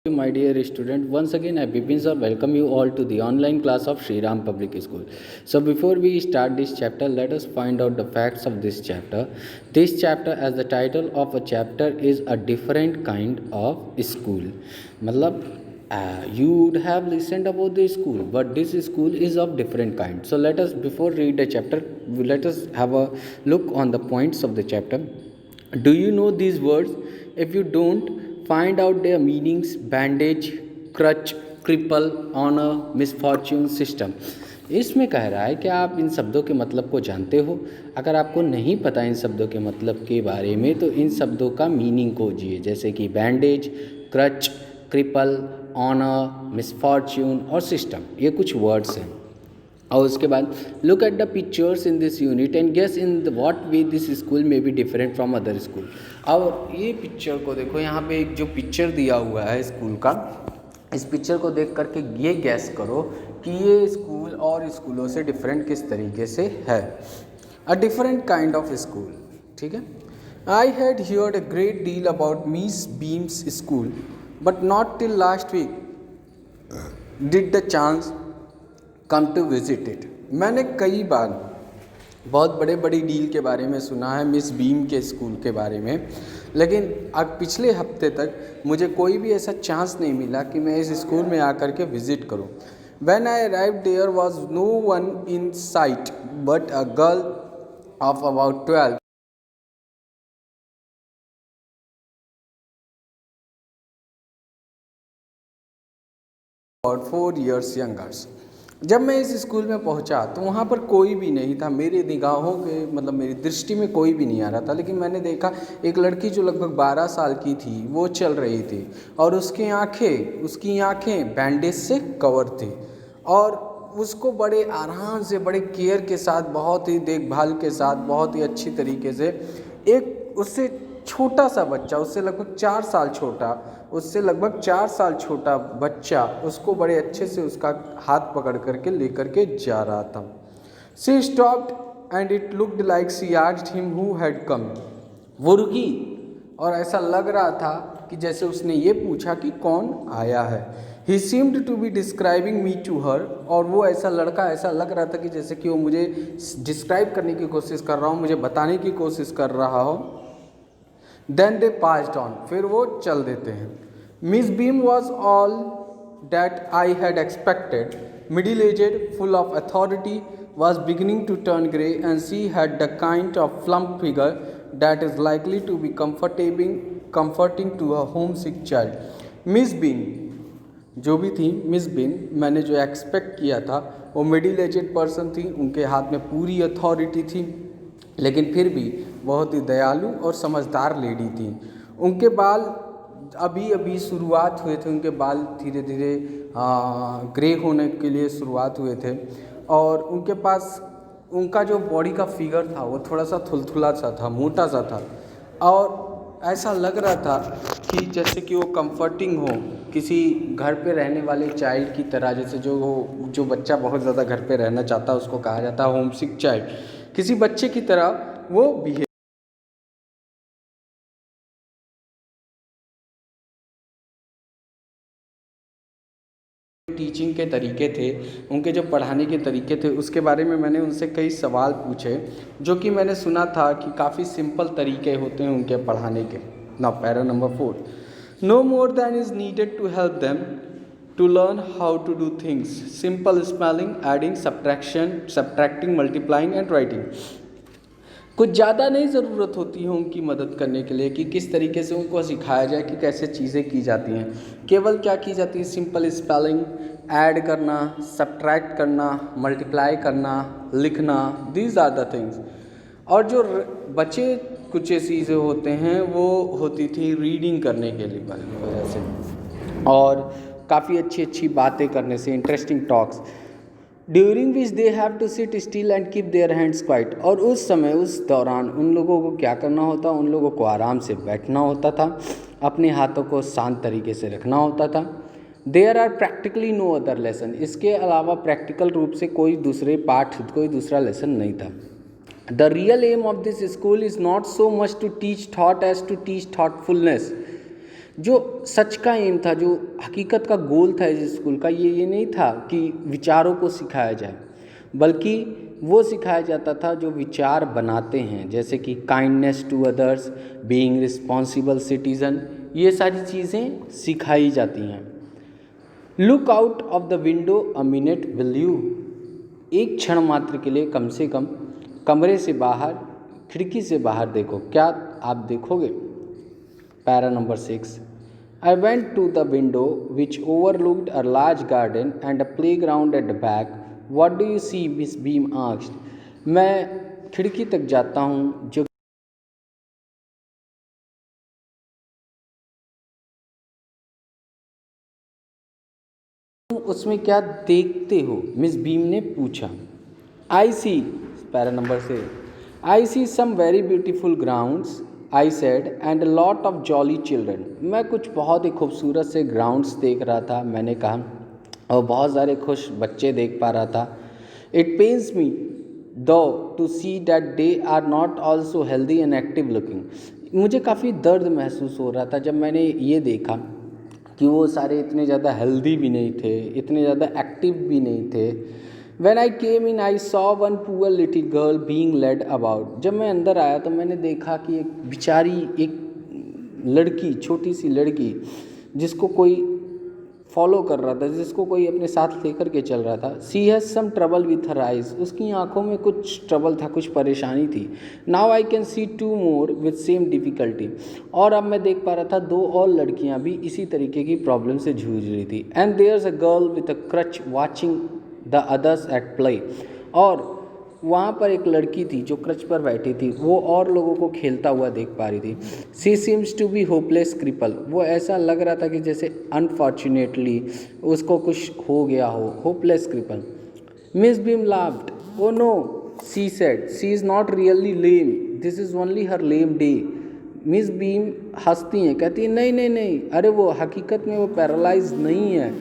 My dear student, once again I Bipin sir welcome you all to the online class of Sri Ram Public School. So before we start this chapter, let us find out the facts of this chapter. This chapter, as the title of a chapter, is a different kind of school. मतलब you would have listened about the school, but this school is of different kind. So let us, before read the chapter, let us have a look on the points of the chapter. Do you know these words? If you don't, find out their meanings: bandage, crutch, cripple, honor, misfortune, system. इसमें कह रहा है कि आप इन शब्दों के मतलब को जानते हो। अगर आपको नहीं पता इन शब्दों के मतलब के बारे में तो इन शब्दों का मीनिंग खोजिए, जैसे कि bandage, crutch, cripple, honour, misfortune और सिस्टम। ये कुछ वर्ड्स हैं। और उसके बाद look at the pictures in this unit and guess in what way this school may be different from other school. और ये पिक्चर को देखो, यहाँ पे एक जो पिक्चर दिया हुआ है स्कूल का, इस पिक्चर को देख करके ये गैस करो कि ये स्कूल और स्कूलों से डिफरेंट किस तरीके से है। A different kind of school, ठीक है। I had heard a great deal about Miss Beam's school but not till last week did the chance come to visit it. मैंने कई बार बहुत बड़े बड़ी डील के बारे में सुना है, मिस बीम के स्कूल के बारे में, लेकिन अब पिछले हफ्ते तक मुझे कोई भी ऐसा चांस नहीं मिला कि मैं इस स्कूल में आकर के विज़िट करूं। When I arrived there was no one in sight but a girl of about 12 about 4 years younger। जब मैं इस स्कूल में पहुंचा तो वहाँ पर कोई भी नहीं था, मेरे निगाहों के मतलब मेरी दृष्टि में कोई भी नहीं आ रहा था। लेकिन मैंने देखा एक लड़की जो लगभग 12 साल की थी वो चल रही थी और उसकी आंखें बैंडेज से कवर थी और उसको बड़े आराम से, बड़े केयर के साथ, बहुत ही देखभाल के साथ, बहुत ही अच्छी तरीके से एक उससे छोटा सा बच्चा, उससे लगभग 4 साल छोटा बच्चा उसको बड़े अच्छे से उसका हाथ पकड़ करके लेकर के जा रहा था। She stopped and it looked like she asked him who had come. वो रुकी और ऐसा लग रहा था कि जैसे उसने ये पूछा कि कौन आया है। He seemed to be describing me to her. और वो ऐसा लड़का ऐसा लग रहा था कि जैसे कि वो मुझे डिस्क्राइब करने की कोशिश कर रहा हो, मुझे बताने की कोशिश कर रहा हो। देन दे पास्ड ऑन, फिर वो चल देते हैं। Miss Beam was all that I had expected. Middle aged, full of authority, was beginning to turn grey and she had the kind of plump figure that is likely to be comforting to a homesick child। Miss Bean जो भी थी, miss been, मैंने जो expect किया था वो middle aged person थी, उनके हाथ में पूरी अथॉरिटी थी, लेकिन फिर भी बहुत ही दयालु और समझदार लेडी थी। उनके बाल अभी अभी शुरुआत हुए थे, उनके बाल धीरे धीरे ग्रे होने के लिए शुरुआत हुए थे और उनके पास उनका जो बॉडी का फिगर था वो थोड़ा सा थुलथुला सा था, मोटा सा था और ऐसा लग रहा था कि जैसे कि वो कंफर्टिंग हो किसी घर पे रहने वाले चाइल्ड की तरह। जैसे जो बच्चा बहुत ज़्यादा घर पे रहना चाहता है उसको कहा जाता है होमसिक चाइल्ड। किसी बच्चे की तरह वो बिहेव, टीचिंग के तरीके थे, उनके जो पढ़ाने के तरीके थे उसके बारे में मैंने उनसे कई सवाल पूछे, जो कि मैंने सुना था कि काफ़ी सिंपल तरीके होते हैं उनके पढ़ाने के। ना para number 4, no more than is needed to help them to learn how to do things, simple spelling, adding, subtracting, multiplying and writing. कुछ ज़्यादा नहीं ज़रूरत होती है उनकी मदद करने के लिए कि किस तरीके से उनको सिखाया जाए कि कैसे चीज़ें की जाती हैं। केवल क्या की जाती है, सिंपल स्पेलिंग, ऐड करना, सब्ट्रैक्ट करना, मल्टीप्लाई करना, लिखना, दीज आर द थिंग्स। और जो बचे कुछ चीज़ें होते हैं वो होती थी रीडिंग करने के लिए वजह से और काफ़ी अच्छी अच्छी बातें करने से, interesting talks, during which they have to sit still and keep their hands quiet. और उस समय, उस दौरान उन लोगों को क्या करना होता, उन लोगों को आराम से बैठना होता था, अपने हाथों को शांत तरीके से रखना होता था। There are practically no other lesson, इसके अलावा प्रैक्टिकल रूप से कोई दूसरा लेसन नहीं था। The real aim of this school is not so much to teach thought as to teach thoughtfulness. जो सच का एम था, जो हकीकत का गोल था इस स्कूल का, ये नहीं था कि विचारों को सिखाया जाए, बल्कि वो सिखाया जाता था जो विचार बनाते हैं, जैसे कि kindness to others, being responsible citizen, ये सारी चीज़ें सिखाई जाती हैं। Look out of the window a minute will you, एक क्षण मात्र के लिए कम से कम कमरे से बाहर, खिड़की से बाहर देखो, क्या आप देखोगे? Para number 6, I went to the window which overlooked a large garden and a playground at the back. What do you see? Miss Beam asked. मैं खिड़की तक जाता हूँ जो तुम उसमें क्या देखते हो? मिस बीम ने पूछा। आई सी, पैरा नंबर से, I see some very beautiful grounds, I said, and a lot of jolly children. मैं कुछ बहुत ही खूबसूरत से ग्राउंड्स देख रहा था, मैंने कहा, और बहुत सारे खुश बच्चे देख पा रहा था। It pains me do to see that they are not also healthy and active looking. मुझे काफ़ी दर्द महसूस हो रहा था जब मैंने ये देखा कि वो सारे इतने ज़्यादा हेल्दी भी नहीं थे, इतने ज़्यादा एक्टिव भी नहीं थे। When I came in, I saw one poor little girl being led about. जब मैं अंदर आया तो मैंने देखा कि एक बेचारी, एक लड़की, छोटी सी लड़की, जिसको कोई फॉलो कर रहा था, जिसको कोई अपने साथ लेकर के चल रहा था। She has some trouble with her eyes. उसकी आंखों में कुछ ट्रबल था, कुछ परेशानी थी। Now I can see two more with same difficulty. और अब मैं देख पा रहा था दो और लड़कियां भी इसी तरीके की प्रॉब्लम से जूझ रही थी। And there's a girl with a crutch watching the others at play. और वहाँ पर एक लड़की थी जो क्रच पर बैठी थी, वो और लोगों को खेलता हुआ देख पा रही थी। She seems to be hopeless cripple, वो ऐसा लग रहा था कि जैसे अनफॉर्चुनेटली उसको कुछ हो गया हो, hopeless cripple. Miss Beam laughed, oh no, she said, she is not really lame, this is only her lame day. Miss Beam हंसती हैं, कहती है, नहीं नहीं नहीं, अरे वो हकीकत में वो पैरालाइज नहीं है,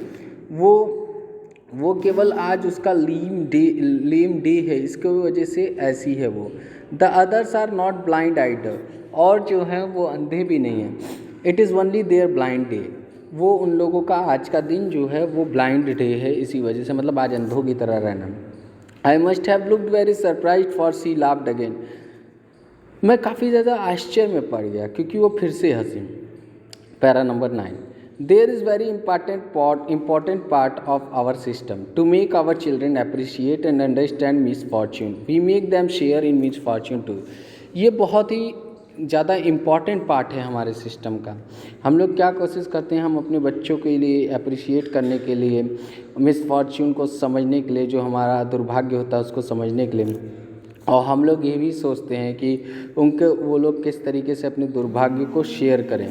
वो केवल आज उसका लेम डे है, इसकी वजह से ऐसी है वो। The others are not blind either, और जो हैं वो अंधे भी नहीं हैं। It is only their blind day, वो उन लोगों का आज का दिन जो है वो ब्लाइंड डे है, इसी वजह से, मतलब आज अंधों की तरह रहना। I must have looked very surprised for she laughed again, मैं काफ़ी ज़्यादा आश्चर्य में पड़ गया क्योंकि वो फिर से हंसी। Para number 9, there is very important part of our system to make our children appreciate and understand misfortune. We make them share in misfortune too. ये बहुत ही ज़्यादा इम्पॉर्टेंट पार्ट है हमारे सिस्टम का। हम लोग क्या कोशिश करते हैं, हम अपने बच्चों के लिए अप्रिशिएट करने के लिए, मिसफॉर्च्यून को समझने के लिए, जो हमारा दुर्भाग्य होता है उसको समझने के लिए, और हम लोग ये भी सोचते हैं कि वो लोग किस तरीके से अपने दुर्भाग्य को शेयर करें।